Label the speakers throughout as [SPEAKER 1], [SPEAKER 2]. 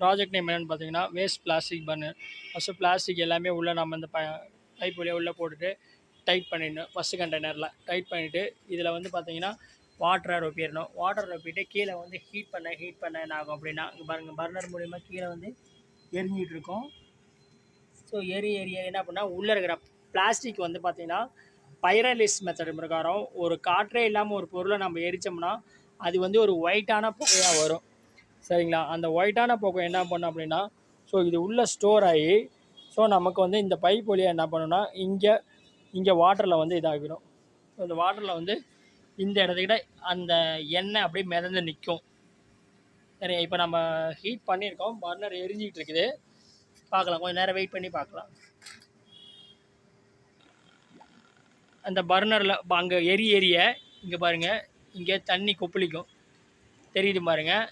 [SPEAKER 1] Project name என்னென்னு பார்த்தீங்கன்னா waste plastic burner. First plastic எல்லாமே உள்ளே நம்ம இந்த பைப் வழியாக உள்ளே போட்டுட்டு டைட் பண்ணிடணும். ஃபஸ்ட்டு கண்டெய்னரில் டைட் பண்ணிவிட்டு இதில் வந்து பார்த்தீங்கன்னா வாட்டரை ரொப்பிடணும். வாட்டர் ரொப்பிட்டு கீழே வந்து ஹீட் பண்ண என்ன ஆகும் அப்படின்னா இங்கே பாருங்கள், பர்னர் மூலிமா கீழே வந்து எரிஞ்சிகிட்டு இருக்கும். ஸோ எரிய என்ன பண்ணால் உள்ளே இருக்கிற பிளாஸ்டிக் வந்து பார்த்திங்கன்னா பைரலிஸ் மெத்தட் பிரகாரம் ஒரு காற்றே இல்லாமல் ஒரு பொருளை நம்ம எரித்தோம்னா அது வந்து ஒரு ஒயிட்டான புகையாக வரும். சரிங்களா? அந்த ஒயிட்டான புகை என்ன பண்ணும் அப்படின்னா, ஸோ இது உள்ளே ஸ்டோர் ஆகி ஸோ நமக்கு வந்து இந்த பைப் வழியாக என்ன பண்ணணும்னா இங்கே வாட்டரில் வந்து இதாகிடும். ஸோ இந்த வாட்டரில் வந்து இந்த இடத்துக்கிட்ட அந்த எண்ணெய் அப்படியே மிதந்து நிற்கும். சரி, இப்போ நம்ம ஹீட் பண்ணியிருக்கோம், பர்னர் எரிஞ்சிக்கிட்டு இருக்குது. பார்க்கலாம், கொஞ்சம் நேரம் வெயிட் பண்ணி பார்க்கலாம். அந்த பர்னரில் அங்கே எரிய இங்கே பாருங்கள், இங்கே தண்ணி கொப்பளிக்கும், தெரியுது பாருங்கள்.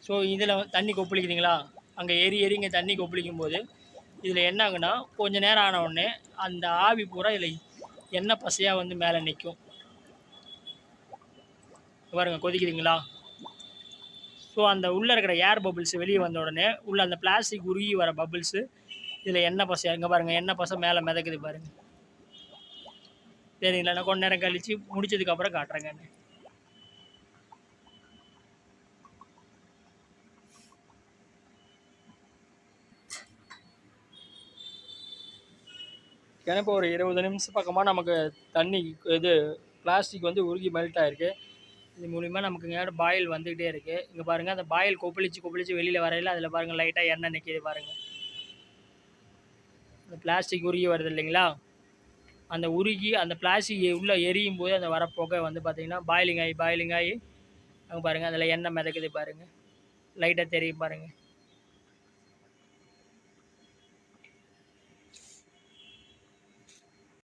[SPEAKER 1] ஸோ இதில் தண்ணி கொப்பளிக்குதுங்களா, அங்கே இங்கே தண்ணி கொப்பளிக்கும் போது இதில் என்ன ஆகுனா கொஞ்சம் நேரம் ஆன உடனே அந்த ஆவி பூரா இதில் எண்ணெய் பசையாக வந்து மேலே நிற்கும். பாருங்கள், கொதிக்குதுங்களா. ஸோ அந்த உள்ளே இருக்கிற ஏர் பபிள்ஸ் வெளியே வந்த உடனே உள்ளே அந்த பிளாஸ்டிக் உருகி வர பபிள்ஸு இதில் எண்ணெய் பசையாக இங்கே பாருங்கள், எண்ணெய் பசை மேலே மிதக்குது பாருங்கள். சரிங்களா? நான் கொஞ்ச நேரம் கழித்து முடிச்சதுக்கப்புறம் காட்டுறேங்க. ஏன்னா இப்போ ஒரு 20 நிமிஷம் பக்கமாக நமக்கு தண்ணி இது பிளாஸ்டிக் வந்து உருகி மெல்ட் ஆகிருக்கு. இது மூலிமா நமக்கு இங்கே பாயில் வந்துக்கிட்டே இருக்குது. இங்கே பாருங்கள், அந்த பாயில் கொப்பளிச்சு வெளியில் வரையில் அதில் பாருங்கள் லைட்டாக எண்ணெய் நிற்கிது பாருங்கள். அந்த பிளாஸ்டிக் உருகி வருது இல்லைங்களா, அந்த உருகி அந்த பிளாஸ்டிக் உள்ளே எரியும் போது அந்த வர புகை வந்து பார்த்திங்கன்னா பாயிலிங் ஆகி அங்கே பாருங்கள் அதில் எண்ணெய் மிதக்குது பாருங்கள், லைட்டாக தெரியும் பாருங்கள்.